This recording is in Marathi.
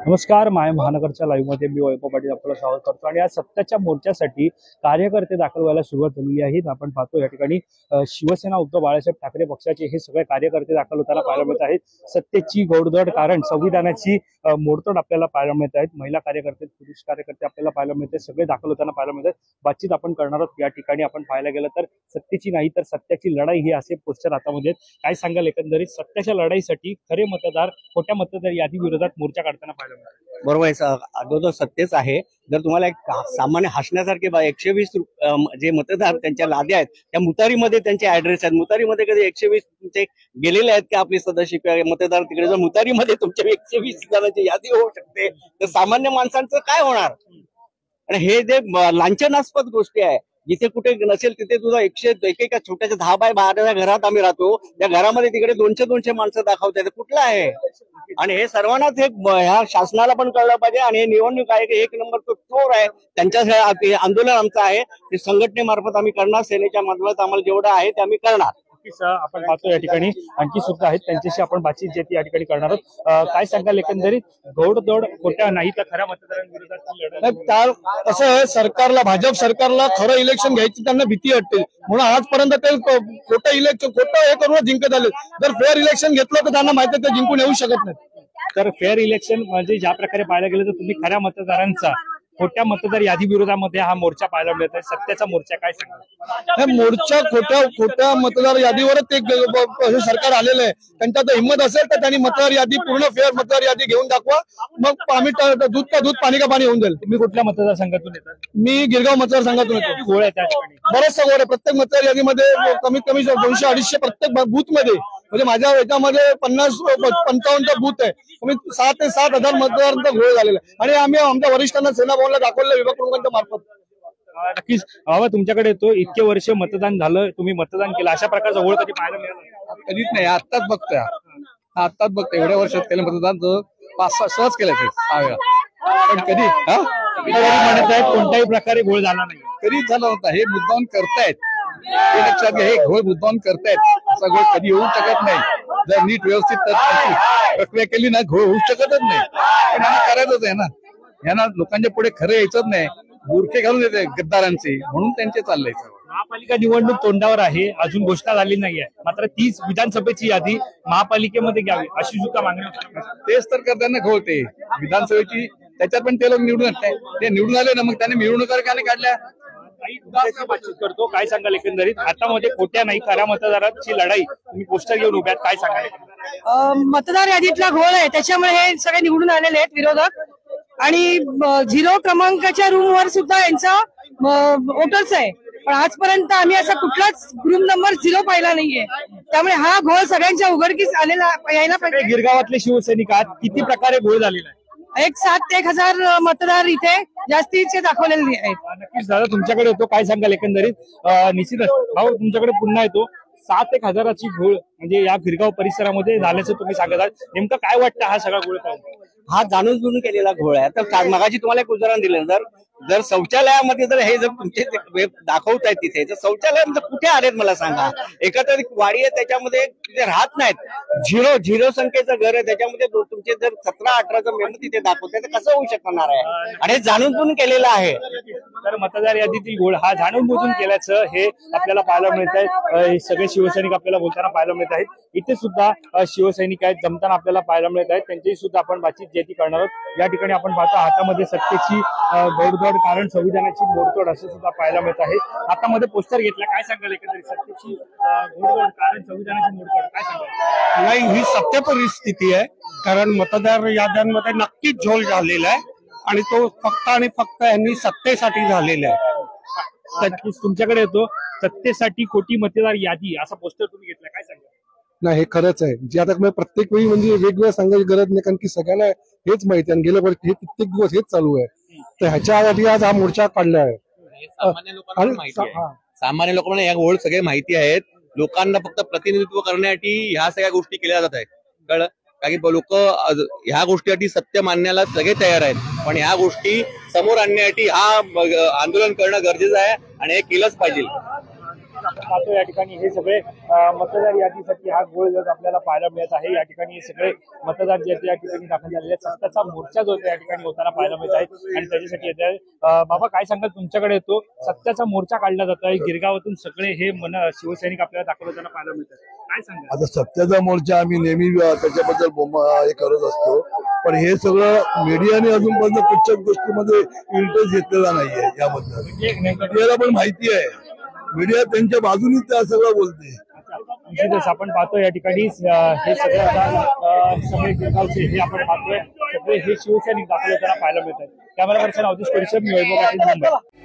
नमस्कार, माय महानगरच्या लाईव्ह मध्ये मी वैभव पाटील आपलं स्वागत करतो। आणि आज सत्याच्या मोर्चासाठी कार्यकर्ते दाखल व्हायला सुरुवात झालेली आहे। आपण पाहतो या ठिकाणी शिवसेना उद्धव बाळासाहेब ठाकरे पक्षाचे हे सगळे कार्यकर्ते दाखल होताना पाहायला मिळत आहेत। सत्तेची घोडदौड कारण संविधानाची मोडतोड आपल्याला पाहायला मिळत आहेत। महिला कार्यकर्ते, पुरुष कार्यकर्ते आपल्याला पाहायला मिळते, सगळे दाखल होताना पाहायला मिळतात। बातचीत आपण करणार आहोत। या ठिकाणी आपण पाहायला गेलं तर सत्तेची नाही तर सत्याची लढाई ही असे पोस्टर हातामध्ये आहेत। काय सांगाल एकंदरीत सत्याच्या लढाईसाठी खरे मतदार खोट्या मतदार यादी विरोधात मोर्चा काढताना पाहायला मिळतात? बरोबर आहे, अगोदर सत्तेच आहे। जर तुम्हाला एक सामान्य हसण्यासारखे 120 जे मतदार त्यांच्या लाद्या आहेत त्या मुतारीमध्ये त्यांचे ऍड्रेस आहेत। मुतारीमध्ये कधी 120 तुमचे गेलेले आहेत का आपले सदस्य मतदार तिकडे? जर मुतारीमध्ये तुमच्या 120 जणांची यादी होऊ शकते तर सामान्य माणसांचं काय होणार? आणि हे जे लांछनास्पद गोष्टी आहे, जिथे कुठे नसेल तिथे तुझा एका छोट्याच्या 10 बाय 12 घरात आम्ही राहतो, त्या घरामध्ये तिकडे 200 माणसं दाखवतात, कुठलं आहे? आणि हे सर्वांनाच ह्या शासनाला पण कळलं पाहिजे। आणि हे निवडणूक आहे एक नंबर तो चोर आहे, त्यांच्या आंदोलन आमचं आहे, ते संघटनेमार्फत आम्ही करणार, सेनेच्या मार्फत आम्हाला जेवढं आहे ते आम्ही करणार। आपण पाहतो या ठिकाणी आणखी सुद्धा आहेत, त्यांच्याशी आपण बातचीत जे या ठिकाणी करणार आहोत। काय सांगाल एकंदरीत घोडदौड खोट्या नाही तर खऱ्या मतदारांविरोधात? असं आहे, सरकारला, भाजप सरकारला खरं इलेक्शन घ्यायची त्यांना भीती वाटते, म्हणून आजपर्यंत ते खोटं इलेक्शन हे करून जिंकत आले। जर फेअर इलेक्शन घेतलं तर त्यांना माहिती आहे ते जिंकून येऊ शकत नाही। तर फेअर इलेक्शन म्हणजे ज्या प्रकारे पाहायला गेलं तर तुम्ही खऱ्या मतदारांचा खोट्या मतदार यादी विरोधामध्ये हा मोर्चा पाहायला मिळत आहे, सत्याचा मोर्चा, काय सांगाल? मोर्चा खोट्या मतदार यादीवरच ते सरकार आलेलं आहे। त्यांच्यात हिंमत असेल तर त्यांनी मतदार यादी पूर्ण फेअर मतदार यादी घेऊन दाखवा, मग आम्ही दूध का दूध पाणी का पाणी होऊन जाईल। तुम्ही कुठल्या मतदारसंघातून येतात? मी गिरगाव मतदारसंघातून येतो। गोळ आहे त्या ठिकाणी बरेचसा गोळ आहे, प्रत्येक मतदार यादीमध्ये कमीत कमी 200-250 प्रत्येक बूथ मध्ये, म्हणजे माझ्या याच्यामध्ये 50-55 बूथ आहे, 6,000 ते 7,000 मतदारांचा घोळ झालेला आहे। आणि आम्ही आमच्या वरिष्ठांना सेना भवनला दाखवलं विभाग प्रमुखांच्या मार्फत। नक्कीच बाबा, तुमच्याकडे येतो, इतके वर्ष मतदान झालं, तुम्ही मतदान केलं, अशा प्रकारचा घोळ कधी पाहायला मिळाला? कधीच नाही, आत्ताच बघतोय, एवढ्या वर्षात केलं मतदान 5-6 सहज केलं 6 वेळा, पण कधी म्हणत आहेत कोणत्याही प्रकारे घोळ झाला नाही, कधीच झाला होता। हे मुद्दाम करतायत, हे लक्षात घ्या, हे घोळ मुद्दाम करतायत, असा घोळ कधी होऊ शकत नाही। जर नीट व्यवस्थित प्रक्रिया केली ना, घोळ होऊ शकतच नाही। पण यांना करायचंच आहे ना, यांना लोकांच्या पुढे खरं यायचंच नाही, बुरखे घालून येते गद्दारांचे, म्हणून त्यांचे चाललंय। महापालिका निवडणूक तोंडावर आहे, अजून घोषणा झाली नाहीये, मात्र तीच विधानसभेची यादी महापालिकेमध्ये घ्यावी अशी सुद्धा मागणी। तेच तर करताना घोळ ते विधानसभेची, त्याच्यात पण ते लोक निवडून आले ना, मग त्यांनी मिरवणुका का नाही काढल्या? बातचीत करतो, काय सांगाल एकंदरीत हातामध्ये खोट्या नाही खऱ्या मतदारांची लढाई, तुम्ही पोस्टर घेऊन उभ्यात, काय सांगाल? मतदार यादीतला घोळ आहे, त्याच्यामुळे हे सगळे निवडून आलेले आहेत विरोधक। आणि 0 क्रमांकाच्या रूमवर सुद्धा यांचा वोटर्स आहे, पण आजपर्यंत आम्ही असा कुठलाच रूम नंबर 0 पाहिला नाहीये, त्यामुळे हा घोळ सगळ्यांच्या उघडकीस आलेला यायला पाहिजे। गिरगावातले शिवसैनिक आहात, किती प्रकारे घोळ झालेला आहे? 7 ते 1,000 मतदार इथे जास्तीचे दाखवलेले आहेत। नक्कीच दादा, तुमच्याकडे येतो, काय सांगाल एकंदरीत? निश्चितच भाऊ, तुमच्याकडे पुन्हा येतो, 7 ते 1,000ची घोळ म्हणजे या गिरगाव परिसरामध्ये झाल्याचं तुम्ही सांगत आहात, नेमकं काय वाटतं हा सगळा घोळ? हा जाणून केलेला घोळ आहे। तर मगाशी तुम्हाला एक उदाहरण दिलं, जर शौचालयामध्ये जर हे जर तुमचे दाखवतायत तिथे, तर शौचालय कुठे आलेत मला सांगा? एकत्र वाडी आहे, त्याच्यामध्ये तिथे राहत नाहीत, 0 संख्येचं घर आहे, त्याच्यामध्ये तुमचे जर 17-18 मेंबर तिथे दाखवतात, तर कसं होऊ शकणार आहे? आणि हे जाणून केलेलं आहे। तर मतदार यादीतील घोळ हा जाणून बुजून केल्याचं हे आपल्याला पाहायला मिळत आहे। सगळे शिवसैनिक आपल्याला बोलताना पाहायला मिळत आहेत, इथे सुद्धा शिवसैनिक आहेत जमताना आपल्याला पाहायला मिळत आहेत, त्यांच्याशी सुद्धा आपण बातचीत जे करणार आहोत। या ठिकाणी आपण पाहतो हातामध्ये सत्तेची घोडदौड कारण संविधानाची मोडतोड असं सुद्धा पाहायला मिळत आहे। हातामध्ये पोस्टर घेतला, काय सांगाल एकंदरीत सत्तेची घोडदौड कारण संविधानाची मोडतोड, काय सांगाल? नाही, ही सत्य परिस्थिती आहे, कारण मतदार याद्यांमध्ये नक्कीच झोल झालेला आहे आणि तो फक्त आणि फक्त यांनी सत्तेसाठी झालेला आहे। नक्कीच तुमच्याकडे येतो, सत्तेसाठी खोटी मतदार यादी असा पोस्टर तुम्ही घेतला, काय सांगाल? नाही, हे खरंच आहे, जे आता प्रत्येक वेळी म्हणजे वेगवेगळं सांगायची गरज नाही, कारण की सगळ्यांना हेच माहिती आहे, गेल्या वर्षी हे कित्येक दिवस हेच चालू आहे, तर ह्याच्यासाठी आज हा मोर्चा काढला आहे। सामान्य लोकांना या घोळ सगळे माहिती आहेत, लोकांना फक्त प्रतिनिधित्व करण्यासाठी ह्या सगळ्या गोष्टी केल्या जात आहेत, कळलं? कारण की लोक ह्या गोष्टीसाठी सत्य मानण्याला सगळे तयार आहेत, पण ह्या गोष्टी समोर आणण्यासाठी हा आंदोलन करणं गरजेचं आहे आणि हे केलंच पाहिजे। पाहतो या ठिकाणी हे सगळे मतदार यादीसाठी हा गोळ जर आपल्याला पाहायला मिळत आहे. या ठिकाणी हे सगळे मतदार जे या ठिकाणी दाखल झालेले आहेत. सत्ताचा मोर्चा जो या ठिकाणी होताना पाहायला मिळत आहे आणि त्याच्यासाठी येत आहे. बाबा काय सांगाल, तुमच्याकडे येतो सत्याचा मोर्चा काढला जात आहे. गिरगावातून सगळे हे शिवसैनिक आपल्याला दाखल होताना पाहायला मिळतात. काय सांगाल? आता सत्याचा मोर्चा आम्ही नेहमी त्याच्याबद्दल हे करत असतो, पण हे सगळं मीडियाने अजूनपर्यंत कुठच्याच गोष्टीमध्ये इंटरेस्ट घेतलेला नाहीये. याबद्दल मीडियाला पण माहिती आहे, मीडिया त्यांच्या बाजूने त्या सगळं बोलते. निश्चितच आपण पाहतो या ठिकाणी हे सगळे आता सगळे गिरगावचे हे आपण पाहतोय सगळे हे शिवसैनिक दाखल होताना पाहायला मिळत आहेत. कॅमेरा पर्सन अवधेश परिषद, मी वैभव पाटील, मुंबई.